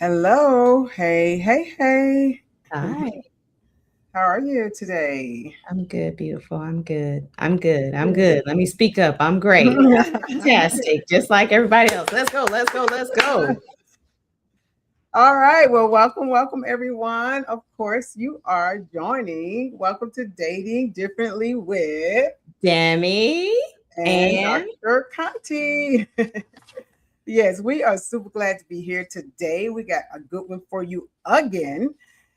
Hello. Hey, hey, hey. Hi, How are you today? I'm good, beautiful. I'm good. I'm good. I'm good. Let me speak up. I'm great. I'm fantastic. Just like everybody else. Let's go. Let's go. Let's go. All right. Well, welcome, everyone. Of course, you are joining. Welcome to Dating Differently with Demi and and Dr. Conti. Yes, we are super glad to be here today. We got a good one for you again,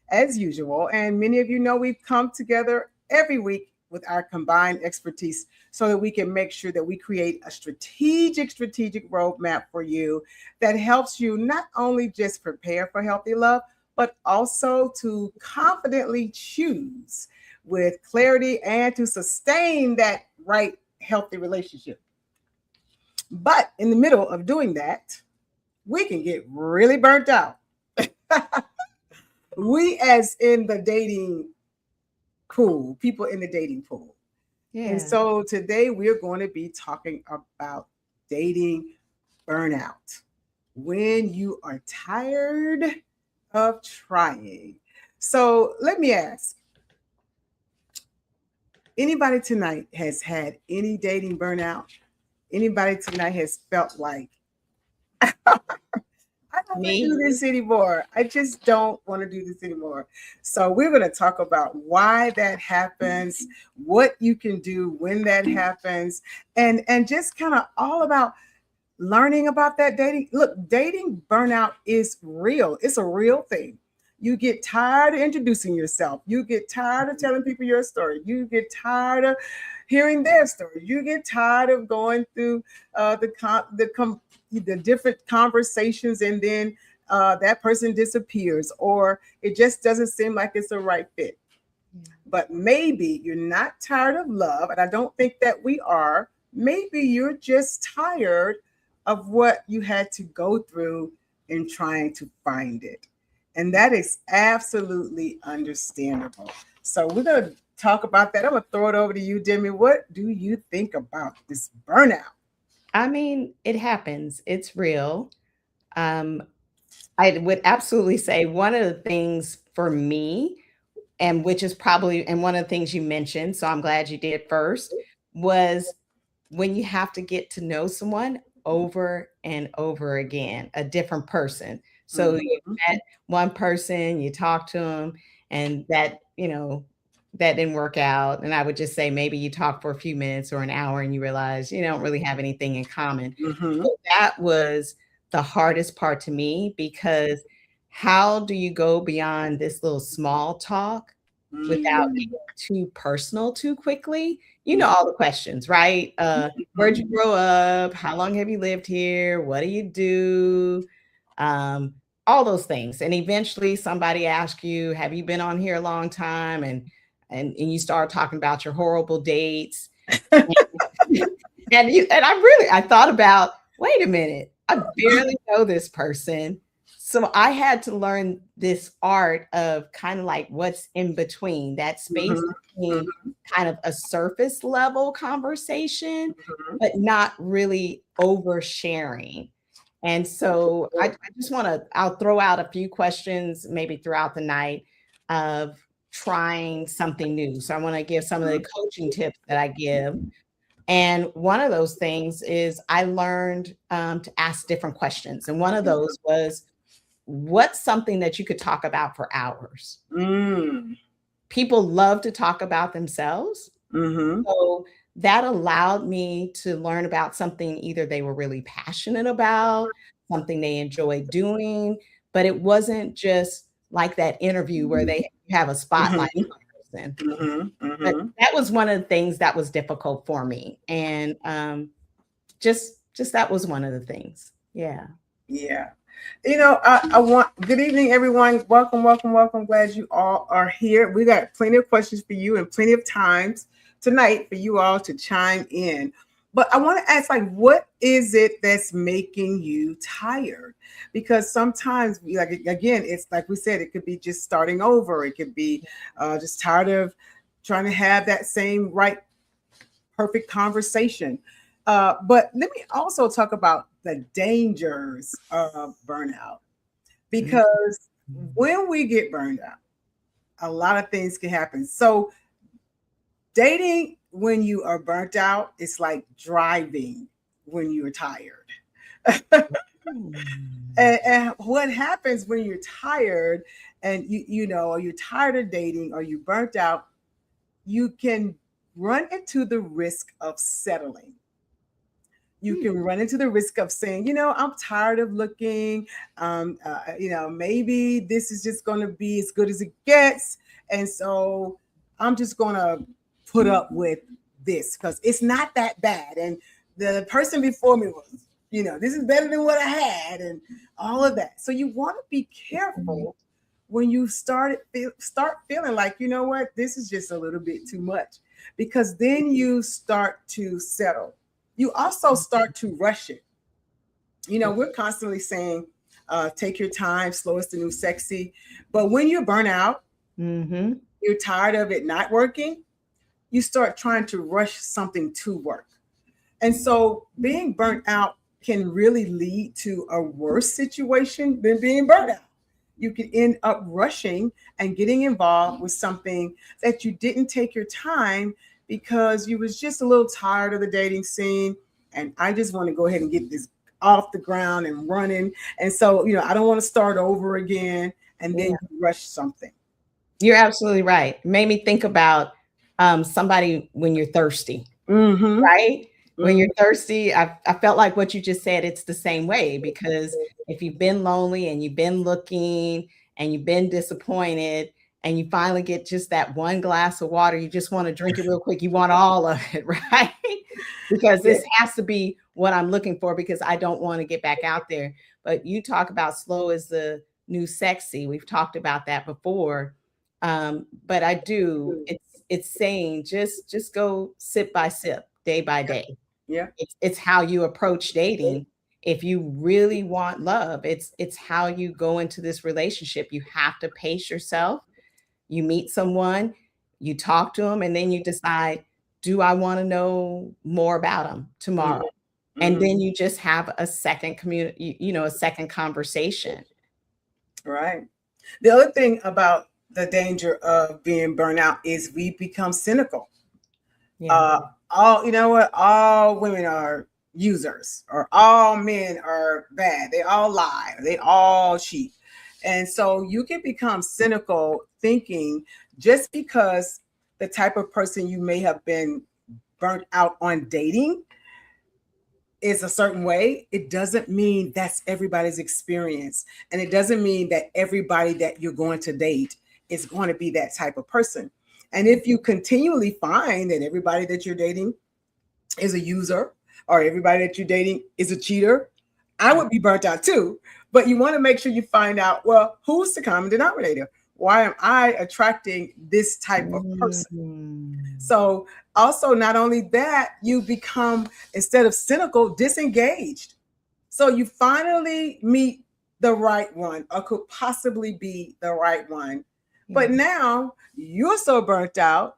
as usual. And many of you know we've come together every week with our combined expertise so that we can make sure that we create a strategic roadmap for you that helps you not only just prepare for healthy love, but also to confidently choose with clarity and to sustain that right healthy relationship. But in the middle of doing that, we can get really burnt out. We, as in the dating pool, people in the dating pool. And yeah. so today we're going to be talking about dating burnout. When you are tired of trying. So let me ask, anybody tonight has had any dating burnout? Anybody tonight has felt like I don't want to Me? do this anymore. I just don't want to do this anymore. So we're going to talk about why that happens, what you can do when that happens, and just kind of all about learning about that dating. Look, dating burnout is real. It's a real thing. You get tired of introducing yourself. You get tired of telling people your story. You get tired of hearing their story. You get tired of going through the different conversations, and then that person disappears, or it just doesn't seem like it's a right fit. But maybe you're not tired of love, and I don't think that we are. Maybe you're just tired of what you had to go through in trying to find it. And that is absolutely understandable. So we're going to talk about that. I'm going to throw it over to you, Demi. What do you think about this burnout? I mean, it happens. It's real. Um, I would absolutely say one of the things for me, and which is probably, and one of the things you mentioned, so I'm glad you did first, was when you have to get to know someone over and over again, a different person. So you Mhm. met one person, you talk to them, and that didn't work out. And I would just say maybe you talk for a few minutes or an hour and you realize you don't really have anything in common. Mhm. So that was the hardest part to me because how do you go beyond this little small talk without Mm. getting too personal too quickly? You know all the questions, right? Where'd you grow up? How long have you lived here? What do you do? Um, all those things. And eventually somebody asks you, have you been on here a long time? And you start talking about your horrible dates. And I thought about, wait a minute, I barely know this person. So I had to learn this art of kind of like what's in between that space Mhm. between Mhm. kind of a surface level conversation, Mhm. but not really oversharing. And so I just want to, I'll throw out a few questions maybe throughout the night of trying something new. So I want to give some of the coaching tips that I give, and one of those things is I learned to ask different questions. And one of those was, what's something that you could talk about for hours? Mm. People love to talk about themselves. Mhm. So that allowed me to learn about something either they were really passionate about, something they enjoyed doing, but it wasn't just like that interview where they have a Mhm. spotlight on a person. Mhm. But Mhm. that was one of the things that was difficult for me, and, just that was one of the things. Yeah. Yeah. I want good evening, everyone. Welcome. Glad you all are here. We got plenty of questions for you and plenty of times tonight for you all to chime in. But I want to ask, like, what is it that's making you tired? Because sometimes, like again, it's like we said, it could be just starting over. It could be just tired of trying to have that same right perfect conversation. But let me also talk about the dangers of burnout. because when we get burned out, a lot of things can happen. So dating when you are burnt out, it's like driving when you're tired. Mm. And what happens when you're tired and you know, or you're tired of dating or you burnt out, you can run into the risk of settling. You Hmm. can run into the risk of saying, you know, I'm tired of looking. You know, maybe this is just going to be as good as it gets. And so I'm just going to put up with this because it's not that bad. And the person before me was, you know, this is better than what I had and all of that. So you want to be careful when you start feeling like, you know what, this is just a little bit too much, because then you start to settle. You also start to rush it. You know, we're constantly saying, take your time, slow is the new sexy. But when you burn out, Mm-hmm. you're tired of it not working, you start trying to rush something to work. And so being burnt out can really lead to a worse situation than being burnt out. You can end up rushing and getting involved with something that you didn't take your time because you was just a little tired of the dating scene, and I just want to go ahead and get this off the ground and running. And so, you know, I don't want to start over again, and then Yeah. you rush something. You're absolutely right. It made me think about somebody when you're thirsty, Mm-hmm. right? When Mm-hmm. you're thirsty, I felt like what you just said, it's the same way because if you've been lonely and you've been looking and you've been disappointed and you finally get just that one glass of water, you just want to drink it real quick. You want all of it, right? Because Yeah. this has to be what I'm looking for because I don't want to get back out there. But you talk about slow is the new sexy. We've talked about that before. But I do, it's saying just go sip by sip, day by day. Yeah. It's how you approach dating. If you really want love, it's how you go into this relationship. You have to pace yourself. You meet someone, you talk to them, and then you decide, do I want to know more about them tomorrow? And Mm-hmm. then you just have a second community, a second conversation. Right. The other thing about the danger of being burnout is we become cynical. Yeah. Uh, all you know what? All women are users, or all men are bad. They all lie. They all cheat, and so you can become cynical, thinking just because the type of person you may have been burnt out on dating is a certain way, it doesn't mean that's everybody's experience. And it doesn't mean that everybody that you're going to date is going to be that type of person. And if you continually find that everybody that you're dating is a user, or everybody that you're dating is a cheater, I would be burnt out too. But you want to make sure you find out, well, who's the common denominator? Why am I attracting this type of person? Mm. So also, not only that, you become, instead of cynical, disengaged. So you finally meet the right one, or could possibly be the right one. Yeah. But now you're so burnt out,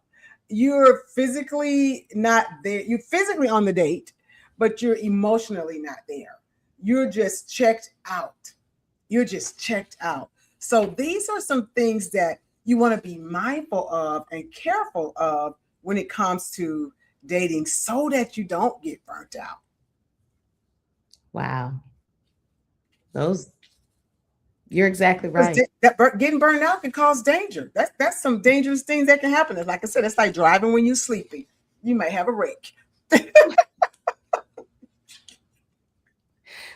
you're physically not there. You're physically on the date, but you're emotionally not there. You're just checked out. You're just checked out. So these are some things that you want to be mindful of and careful of when it comes to dating, so that you don't get burnt out. Wow. Those, you're exactly Because right. getting burned out can cause danger. That's some dangerous things that can happen. Like I said, it's like driving when you're sleepy. You may have a wreck.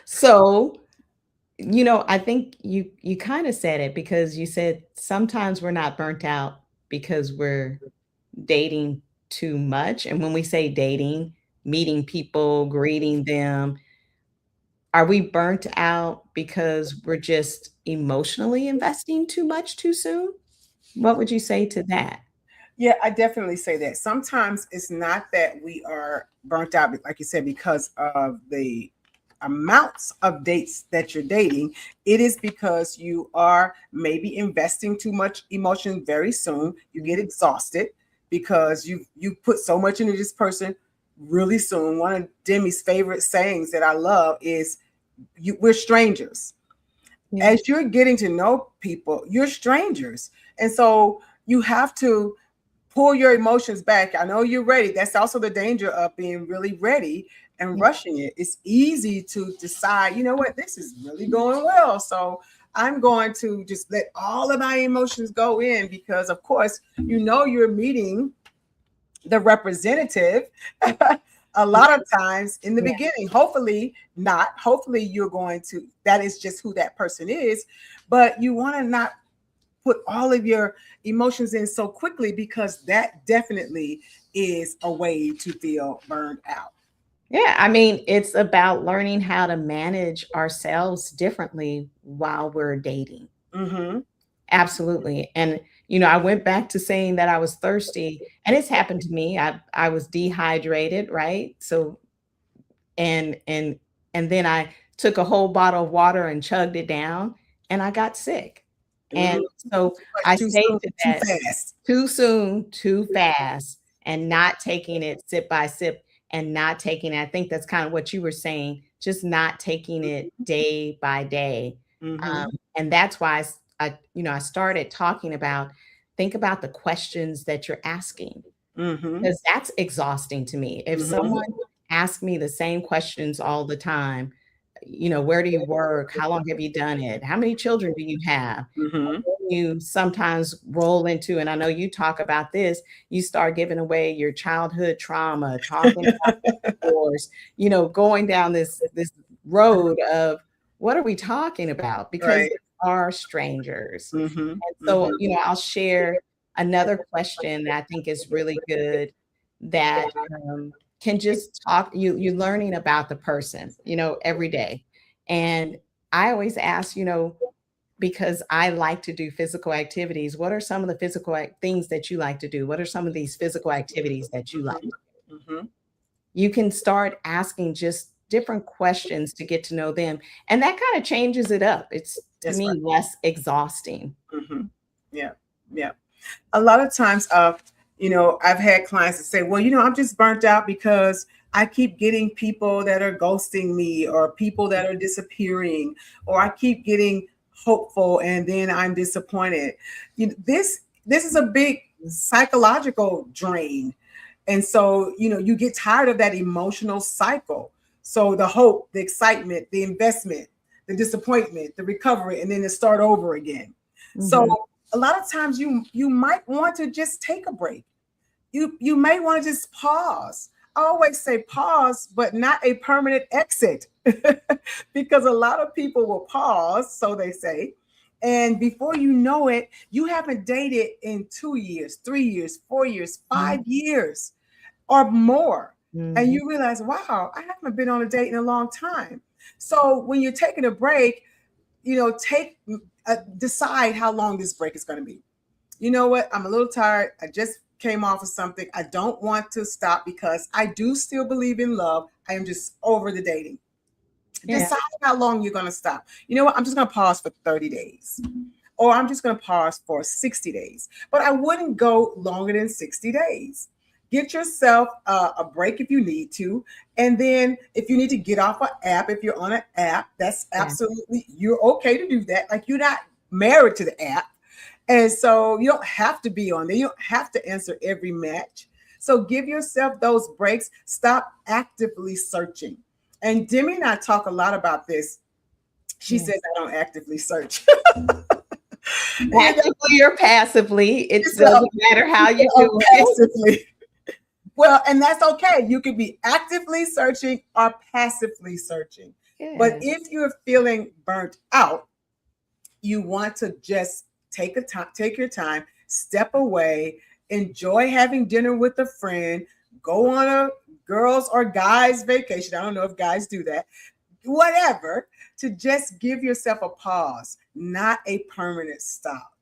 So, I think you kind of said it because you said sometimes we're not burnt out because we're dating too much. And when we say dating, meeting people, greeting them, are we burnt out because we're just emotionally investing too much too soon? What would you say to that? Yeah, I definitely say that. Sometimes it's not that we are burnt out, like you said, because of the amounts of dates that you're dating. It is because you are maybe investing too much emotion very soon. You get exhausted because you put so much into this person really soon. One of Demi's favorite sayings that I love is, we're strangers. Yeah. As you're getting to know people, you're strangers. And so you have to pull your emotions back. I know you're ready. That's also the danger of being really ready and Yeah. rushing it. It's easy to decide, you know what, this is really going well. So I'm going to just let all of my emotions go in because, of course, you know you're meeting the representative a lot of times in the Yeah. beginning. Hopefully not. Hopefully you're going to, that is just who that person is. But you want to not put all of your emotions in so quickly because that definitely is a way to feel burned out. Yeah, I mean, it's about learning how to manage ourselves differently while we're dating. Mm-hmm. Absolutely. And I went back to saying that I was thirsty, and it's happened to me. I was dehydrated, right? So and and then I took a whole bottle of water and chugged it down, and I got sick. Mm-hmm. And so Too much, I too say soon, to too that, fast. too soon, too fast, and not taking it sip by sip and not taking it. I think that's kind of what you were saying, just not taking it day by day. Mm-hmm. And that's why I started talking about think about the questions that you're asking, Mm-hmm. because that's exhausting to me. If Mm-hmm. someone asks me the same questions all the time, where do you work? How long have you done it? How many children do you have? Mm-hmm. You sometimes roll into, and I know you talk about this, you start giving away your childhood trauma, talking about divorce, going down this road of what are we talking about? Because Right. they are strangers. Mm-hmm. And Mm-hmm. so, I'll share another question that I think is really good that can just talk you learning about the person, every day. And I always ask, because I like to do physical activities. What are some of the things that you like to do? What are some of these physical activities that you like? Mm-hmm. Mm-hmm. You can start asking just different questions to get to know them. And that kind of changes it up. It's to That's right. me less exhausting. Mm-hmm. Yeah. Yeah. A lot of times I've had clients that say, well, I'm just burnt out because I keep getting people that are ghosting me or people that are disappearing, or I keep getting hopeful and then I'm disappointed. This is a big psychological drain. And so, you get tired of that emotional cycle. So the hope, the excitement, the investment, the disappointment, the recovery, and then to start over again. So Mhm. a lot of times you might want to just take a break. You may want to just pause. I always say pause, but not a permanent exit. Because a lot of people will pause, so they say, and before you know it, you haven't dated in 2 years, 3 years, 4 years, Mhm. 5 years or more. And Mhm. you realize, wow, I haven't been on a date in a long time. So when you're taking a break, take decide how long this break is going to be. You know what? I'm a little tired. I just came off of something. I don't want to stop because I do still believe in love. I am just over the dating. Yeah. Decide how long you're going to stop. You know what? I'm just going to pause for 30 days, or I'm just going to pause for 60 days. But I wouldn't go longer than 60 days. Get yourself a break if you need to. And then if you need to get off an app, if you're on an app, that's Yeah. absolutely, you're okay to do that. Like, you're not married to the app. And so you don't have to be on there. You don't have to answer every match. So give yourself those breaks. Stop actively searching. And Demi and I talk a lot about this. She Yeah. says I don't actively search. you know, Actively or passively, it so, doesn't matter how you do it. passively. Well, and that's okay. You could be actively searching or passively searching. But Yeah. if you're feeling burnt out, you want to just take your time, step away, enjoy having dinner with a friend, go on a girls or guys vacation. I don't know if guys do that. Whatever, to just give yourself a pause, not a permanent stop.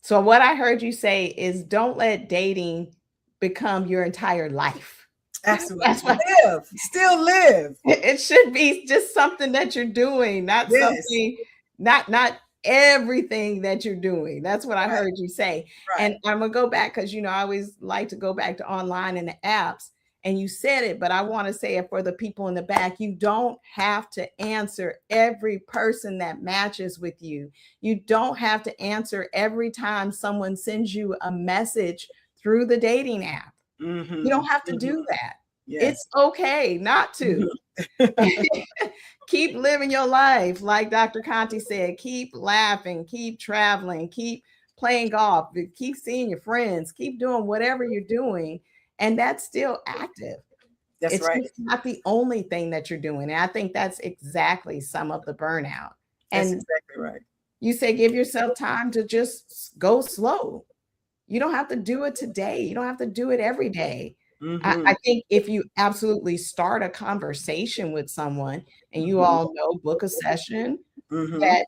So what I heard you say is don't let dating become your entire life. Absolutely. That's what Live, still live. it should be, just something that you're doing, not Yes. something, not everything that you're doing. That's what I Right. heard you say. Right. And I'm gonna go back because I always like to go back to online and the apps. and you said it, but I want to say it for the people in the back. You don't have to answer every person that matches with you. You don't have to answer every time someone sends you a message through the dating app. You Mm-hmm. don't have to Mm-hmm. do that. Yes. It's okay not to. Keep living your life. Like Dr. Conti said, keep laughing, keep traveling, keep playing golf, keep seeing your friends, keep doing whatever you're doing. And that's still active. That's It's right. just not the only thing that you're doing. And I think that's exactly some of the burnout. That's And exactly right. you say, give yourself time to just go slow. You don't have to do it today. You don't have to do it every day. I Mm-hmm. think if you absolutely start a conversation with someone and you Mm-hmm. all know, book a session, Mm-hmm. that,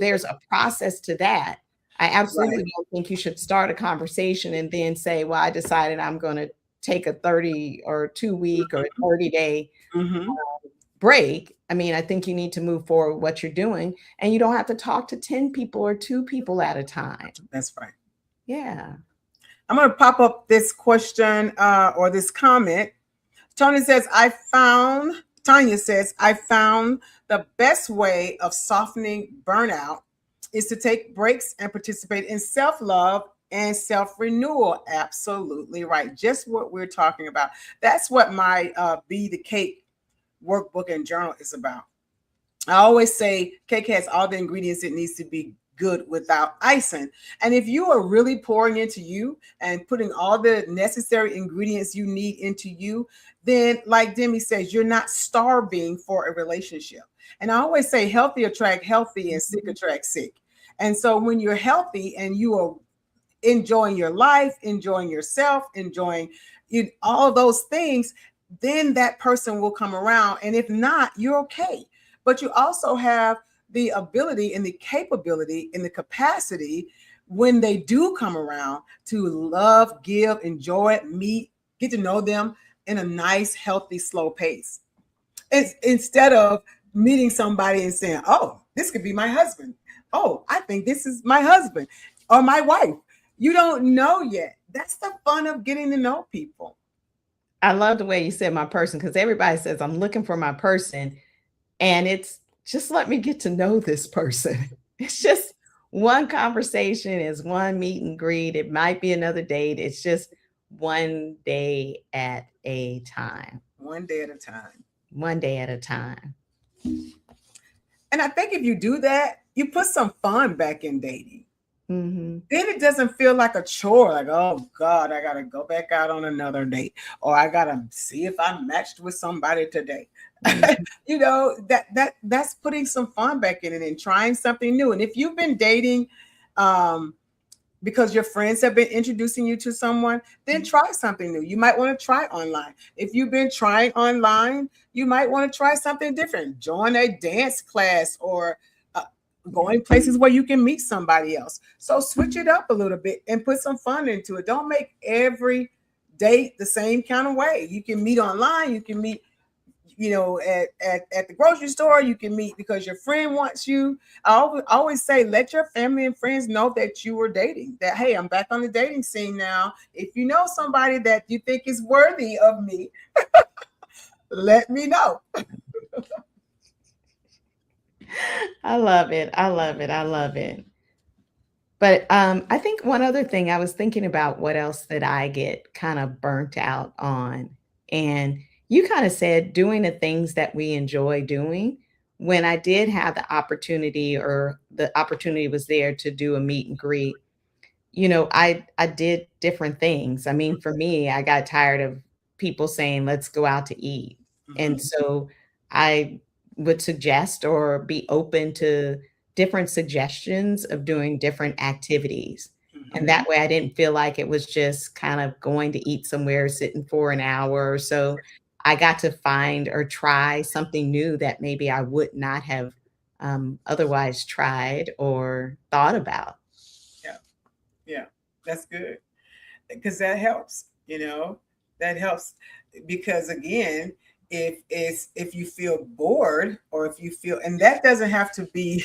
there's a process to that. I Right. absolutely don't think you should start a conversation and then say, well, I decided I'm going to take a 30 or 2 week or 30-day Mm-hmm. break. I mean, I think you need to move forward with what you're doing, and you don't have to talk to 10 people or 2 people at a time. That's right. Yeah. I'm going to pop up this question or this comment. Tanya says, I found the best way of softening burnout is to take breaks and participate in self love and self renewal. Absolutely right. Just what we're talking about. That's what my Be the Cake workbook and journal is about. I always say cake has all the ingredients it needs to be good without icing. And if you are really pouring into you and putting all the necessary ingredients you need into you, then like Demi says, you're not starving for a relationship. And I always say healthy attract healthy and sick Mhm. attract sick. And so when you're healthy and you are enjoying your life, enjoying yourself, enjoying all those things, then that person will come around. And if not, you're okay. But you also have the ability and the capability and the capacity when they do come around to love, give, enjoy, meet, get to know them in a nice, healthy, slow pace. Instead of meeting somebody and saying, oh, this could be my husband. Oh, I think this is my husband or my wife. You don't know yet. That's the fun of getting to know people. I love the way you said my person, because everybody says I'm looking for my person. And it's just let me get to know this person. It's just one conversation, is one meet and greet. It might be another date. It's just one day at a time. One day at a time. One day at a time. And I think if you do that, you put some fun back in dating. Hmm. Then it doesn't feel like a chore, like, oh God, I gotta go back out on another date, or I gotta see if I matched with somebody today. That's putting some fun back in it and trying something new. And if you've been dating um because your friends have been introducing you to someone, then try something new. You might want to try online. If you've been trying online, you might want to try something different. Join a dance class or uh, going places where you can meet somebody else. So switch it up a little bit and put some fun into it. Don't make every date the same kind of way. You can meet online, you can meet at the grocery store. You can meet because your friend wants you. I always say, let your family and friends know that you were dating, that, hey, I'm back on the dating scene now. If you know somebody that you think is worthy of me, let me know. I love it. I love it. I love it. But I think one other thing, I was thinking about what else that I get kind of burnt out on. And you kind of said doing the things that we enjoy doing. When I did have the opportunity, or the opportunity was there to do a meet and greet, I did different things. I mean, for me, I got tired of people saying, let's go out to eat. And Mhm, so I would suggest or be open to different suggestions of doing different activities. And mhm. that way I didn't feel like it was just kind of going to eat somewhere, sitting for an hour or so. I got to find or try something new that maybe I would not have otherwise tried or thought about. Yeah, yeah, that's good because that helps. That helps because again, if you feel bored or if you feel, and that doesn't have to be,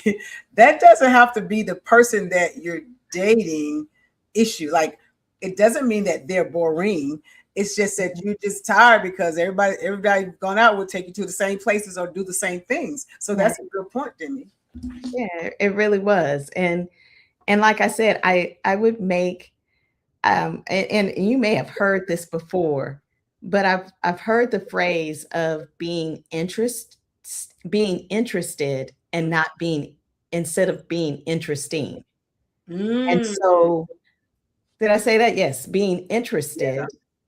that doesn't have to be the person that you're dating issue. Like it doesn't mean that they're boring. It's just that you're just tired because everybody gone out will take you to the same places or do the same things. So Right. that's a good point, Demi. Yeah, it really was. And like I said, I would make and you may have heard this before, but I've heard the phrase of being interested and not being instead of being interesting. And Mm, so did I say that? Yes, being yeah. interested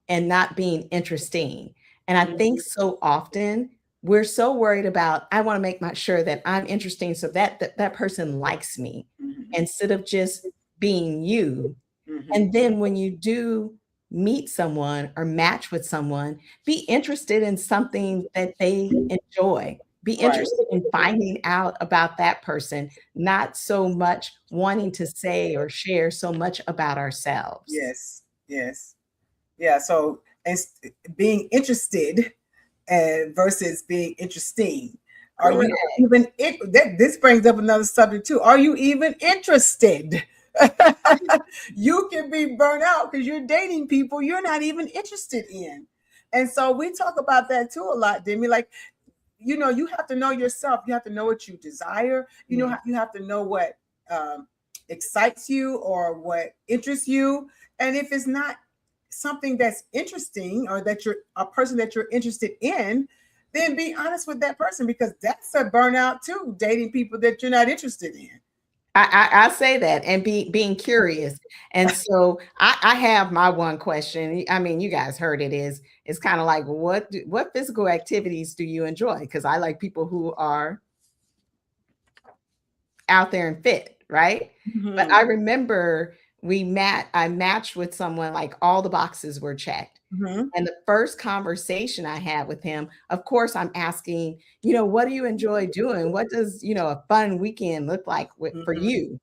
and not being interesting. And I think Mhm, so often we're so worried about, I want to make my sure that I'm interesting so that person likes me mhm, instead of just being you. mhm. And then when you do meet someone or match with someone, be interested in something that they enjoy. Be Right. interested in finding out about that person, not so much wanting to say or share so much about ourselves. Yes. Yes. Yeah. So and being interested versus being interesting. Are Correct. you even this brings up another subject too. Are you even interested? You can be burnt out because you're dating people you're not even interested in. And so we talk about that too a lot, Demi. Like, you have to know yourself. You have to know what you desire. Yeah. You have to know what um, excites you or what interests you. And if it's not something that's interesting or that you're a person that you're interested in, then be honest with that person because that's a burnout too, dating people that you're not interested in. I say that and being curious. And so I have my one question. I mean, you guys heard it is it's kind of like what physical activities do you enjoy? Because I like people who are out there and fit, right? But Mm-hmm. I remember I matched with someone like all the boxes were checked. Mm-hmm. And the first conversation I had with him, of course, I'm asking, what do you enjoy doing? What does, a fun weekend look like for Mm-hmm. you?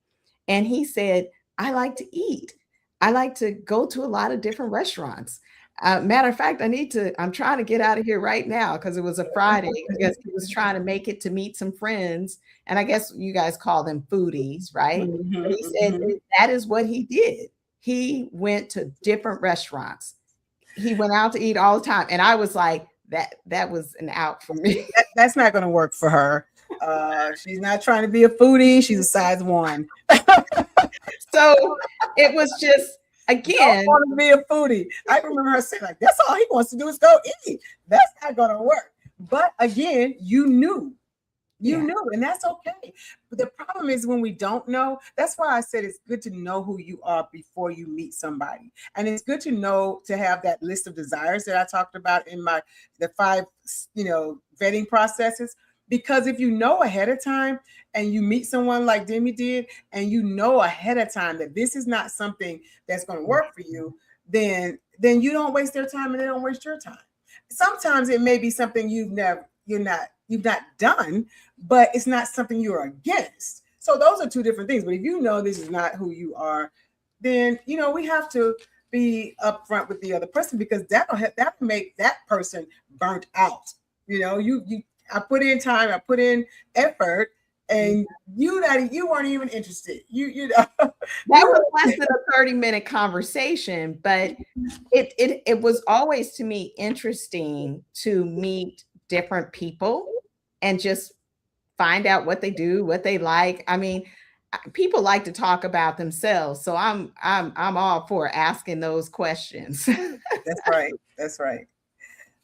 And he said, I like to eat. I like to go to a lot of different restaurants. Matter of fact, I'm trying to get out of here right now because it was a Friday. I guess he was trying to make it to meet some friends. And I guess you guys call them foodies, right? But he said Mm-hmm. that is what he did. He went to different restaurants. He went out to eat all the time. And I was like, that was an out for me. That's not going to work for her. She's not trying to be a foodie. She's a size one. So it was just, Don't again, want to be a foodie. I remember her saying, like, that's all he wants to do is go eat. That's not going to work. But again, you knew. You yeah. knew, and that's okay. But the problem is when we don't know, that's why I said it's good to know who you are before you meet somebody. And it's good to know to have that list of desires that I talked about in the five, vetting processes. Because if you know ahead of time and you meet someone like Demi did, and you know ahead of time that this is not something that's going to work for you, then you don't waste their time and they don't waste your time. Sometimes it may be something you've not done, but it's not something you're against. So those are two different things. But if you know this is not who you are, then we have to be upfront with the other person because that'll make that person burnt out. You I put in time, I put in effort, and you weren't even interested. That You was less than a 30-minute conversation, but it was always to me interesting to meet different people and just find out what they do, what they like. I mean, people like to talk about themselves, so I'm all for asking those questions. That's right. That's right.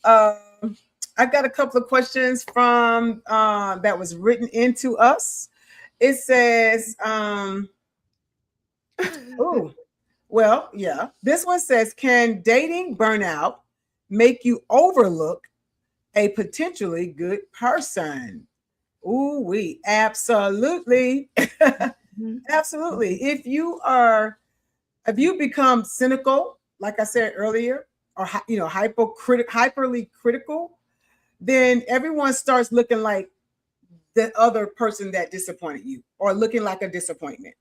Um, I got a couple of questions from that was written into us. It says, oh, well, yeah. This one says, can dating burnout make you overlook a potentially good person? Ooh, we absolutely, Mhm. absolutely. If you become cynical, like I said earlier, or hyperly critical, then everyone starts looking like the other person that disappointed you or looking like a disappointment.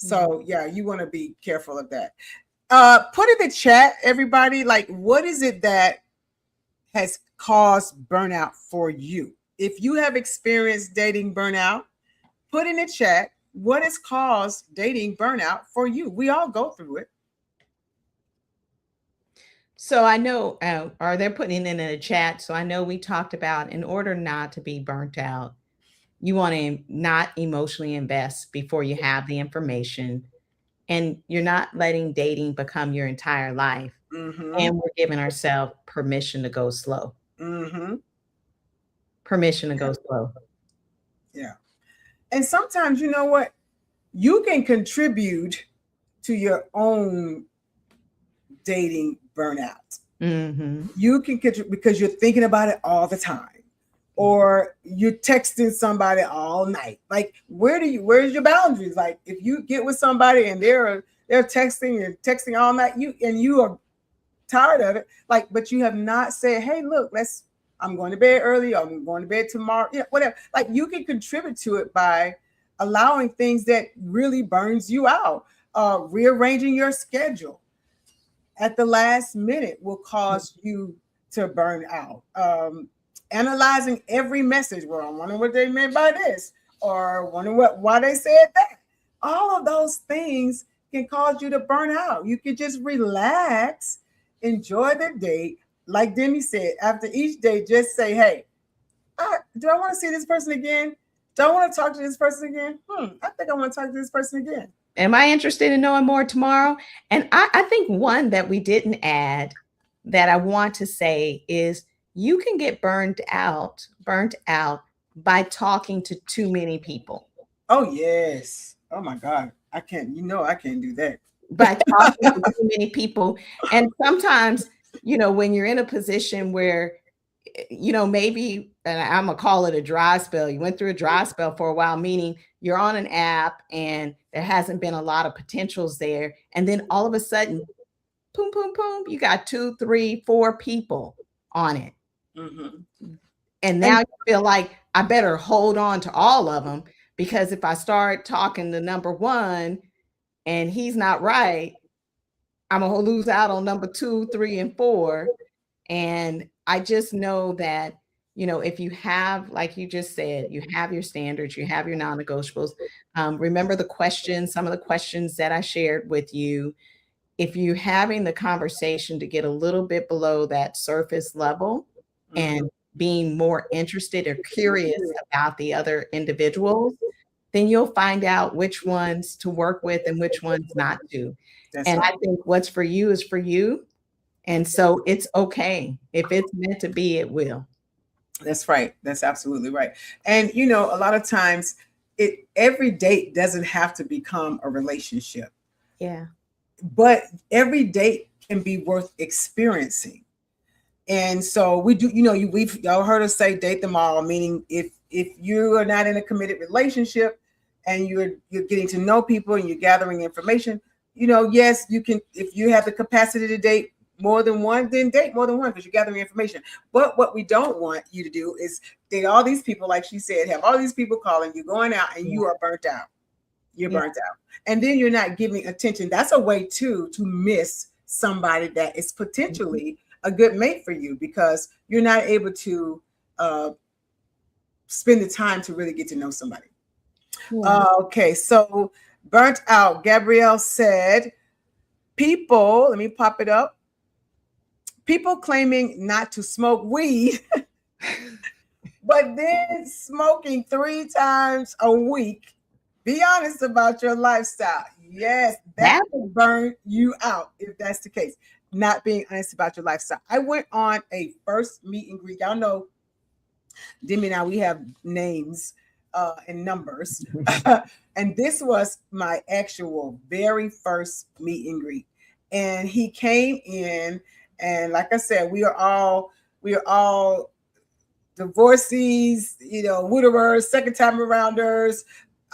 Yeah. So yeah, you want to be careful of that. Put in the chat, everybody, like what is it that has caused burnout for you? If you have experienced dating burnout, put in the chat what has caused dating burnout for you. We all go through it. So I know, or they're putting it in a chat. So I know we talked about in order not to be burnt out, you want to not emotionally invest before you have the information, and you're not letting dating become your entire life. Mm-hmm. And we're giving ourselves permission to go slow. Mm-hmm. Permission to go slow. Yeah. And sometimes, you know what? You can contribute to your own dating burnout. Mm-hmm. You can contribute because you're thinking about it all the time. Or you're texting somebody all night. Like, where's your boundaries? Like, if you get with somebody and they're texting and texting all night, you are tired of it. Like, but you have not said, hey, look, I'm going to bed early, or I'm going to bed tomorrow, whatever. Like, you can contribute to it by allowing things that really burns you out. Rearranging your schedule at the last minute will cause you to burn out. Analyzing every message. Well, I'm wondering what they meant by this, or wondering why they said that. All of those things can cause you to burn out. You can just relax, enjoy the date. Like Demi said, after each day, just say, hey, do I want to see this person again? Do I want to talk to this person again? I think I want to talk to this person again. Am I interested in knowing more tomorrow? And I think one that we didn't add that I want to say is you can get burnt out by talking to too many people. Oh, yes. Oh, my God. I can't, I can't do that. By talking to too many people. And sometimes, when you're in a position where, maybe, and I'm gonna call it a dry spell, you went through a dry spell for a while, meaning you're on an app and there hasn't been a lot of potentials there. And then all of a sudden, boom, boom, boom, you got 2, 3, 4 people on it. Mm-hmm. And now you feel like I better hold on to all of them, because if I start talking to number one and he's not right, I'm gonna lose out on number 2, 3, and 4. And I just know that, if you have, like you just said, you have your standards, you have your non-negotiables. Remember some of the questions that I shared with you. If you're having the conversation to get a little bit below that surface level Mm-hmm. and being more interested or curious about the other individuals, then you'll find out which ones to work with and which ones not to. That's And right. I think what's for you is for you. And so it's okay. If it's meant to be, it will. That's right. That's absolutely right. And a lot of times, every date doesn't have to become a relationship, Yeah. but every date can be worth experiencing. And so we do. Y'all heard us say date them all, meaning if you are not in a committed relationship and you're getting to know people and you're gathering information, yes, you can. If you have the capacity to date more than one, then date more than one because you're gathering information. But what we don't want you to do is date all these people, like she said, have all these people calling you, going out, and you are burnt out. You're Yeah. burnt out. And then you're not giving attention. That's a way too to miss somebody that is potentially a good mate for you because you're not able to uh, spend the time to really get to know somebody. Yeah. Okay, so burnt out. Gabrielle said, people, let me pop it up. People claiming not to smoke weed, but then smoking 3 times a week. Be honest about your lifestyle. Yes, that That will burn you out if that's the case. Not being honest about your lifestyle. I went on a first meet and greet. Y'all know Demi and I, we have names and numbers. And this was my actual very first meet and greet. And he came in, and like I said, we are all divorcees, widowers, second time arounders,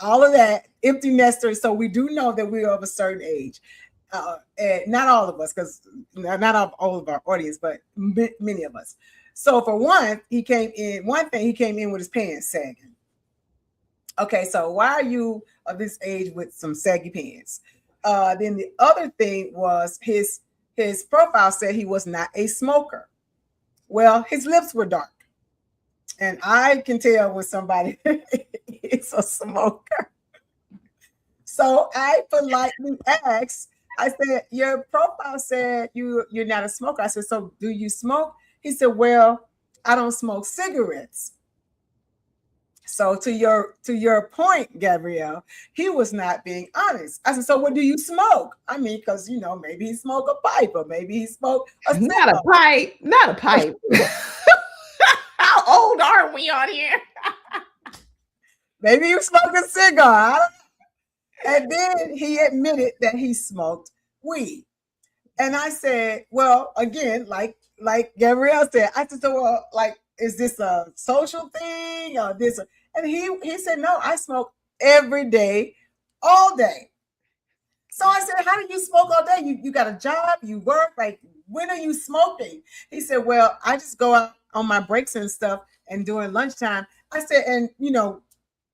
all of that, empty nesters. So we do know that we are of a certain age. And not all of us, because not all of our audience, but many of us. So for one, he came in with his pants sagging. Okay, so why are you of this age with some saggy pants? Then the other thing was his profile said he was not a smoker. Well, his lips were dark. And I can tell when somebody is a smoker. So I politely asked, I said, your profile said you're not a smoker. I said, so do you smoke? He said, well, I don't smoke cigarettes. So to your point, Gabrielle, he was not being honest. I said, so what do you smoke? I mean, because maybe he smoked a pipe or maybe he smoked a Not a cigar. pipe. Not a pipe. How old are we on here? Maybe you smoked a cigar. And then he admitted that he smoked weed. And I said, well, again, like Gabrielle said, I said, so, well, like, is this a social thing or this? And he said, no, I smoke every day, all day. So I said, how do you smoke all day? You got a job, you work, like, when are you smoking? He said, well, I just go out on my breaks and stuff and during lunchtime. I said, and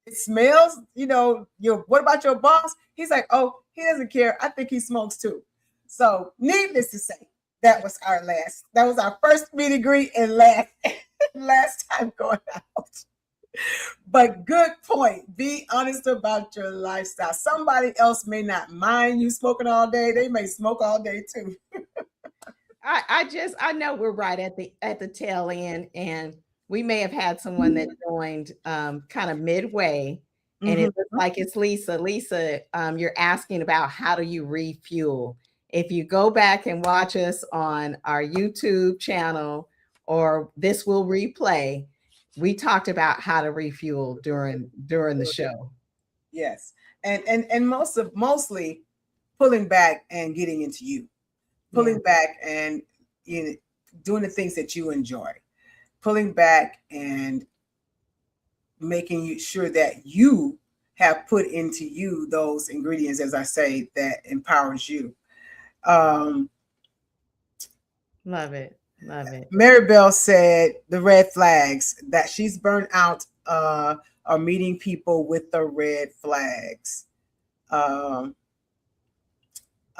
it smells, your what about your boss? He's like, oh, he doesn't care. I think he smokes too. So needless to say, that was our first meet and greet and last time going out. But good point. Be honest about your lifestyle. Somebody else may not mind you smoking all day. They may smoke all day too. I know we're right at the tail end, and we may have had someone that joined kind of midway, and it looks like it's Lisa. Lisa, you're asking about how do you refuel. If you go back and watch us on our YouTube channel, or this will replay, we talked about how to refuel during the show. Yes. And mostly pulling back and getting into you. Pulling back and doing the things that you enjoy. Pulling back and making sure that you have put into you those ingredients, as I say, that empowers you. Love it. Love it. Mary Bell said the red flags that she's burnt out are meeting people with the red flags.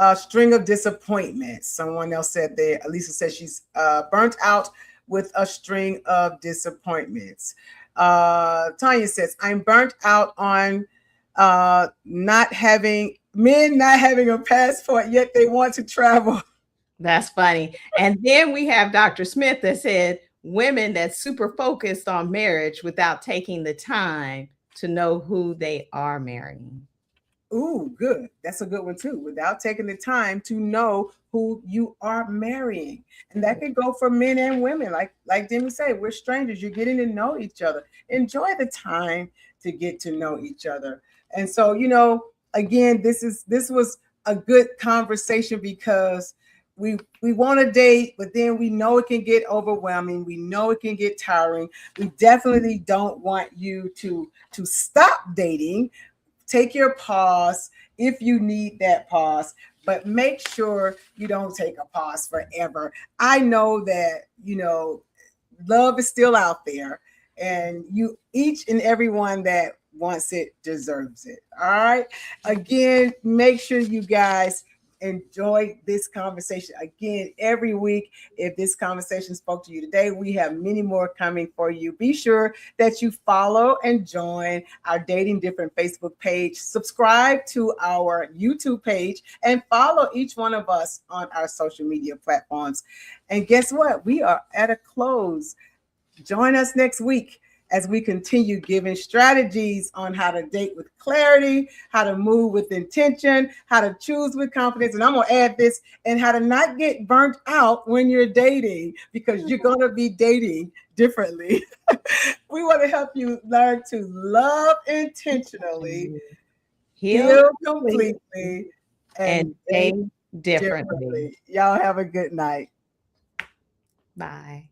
A string of disappointments. Someone else said there. Lisa said she's burnt out with a string of disappointments. Tanya says, I'm burnt out on not having a passport, yet they want to travel. That's funny. And then we have Dr. Smith that said women that's super focused on marriage without taking the time to know who they are marrying. Ooh, good. That's a good one too. Without taking the time to know who you are marrying. And that could go for men and women. Like Demi said, we're strangers. You're getting to know each other. Enjoy the time to get to know each other. And so, again, this was a good conversation because we want to date, but then we know it can get overwhelming. We know it can get tiring. We definitely don't want you to stop dating. Take your pause if you need that pause, but make sure you don't take a pause forever. I know that, love is still out there, and each and every one that wants it deserves it. All right. Again, make sure you guys enjoy this conversation again every week. If this conversation spoke to you today, we have many more coming for you. Be sure that you follow and join our Dating Different Facebook page, subscribe to our YouTube page, and follow each one of us on our social media platforms. And guess what? We are at a close. Join us next week as we continue giving strategies on how to date with clarity, how to move with intention, how to choose with confidence. And I'm going to add this, and how to not get burnt out when you're dating, because you're going to be dating differently. We want to help you learn to love intentionally, heal completely, and date differently. Y'all have a good night. Bye.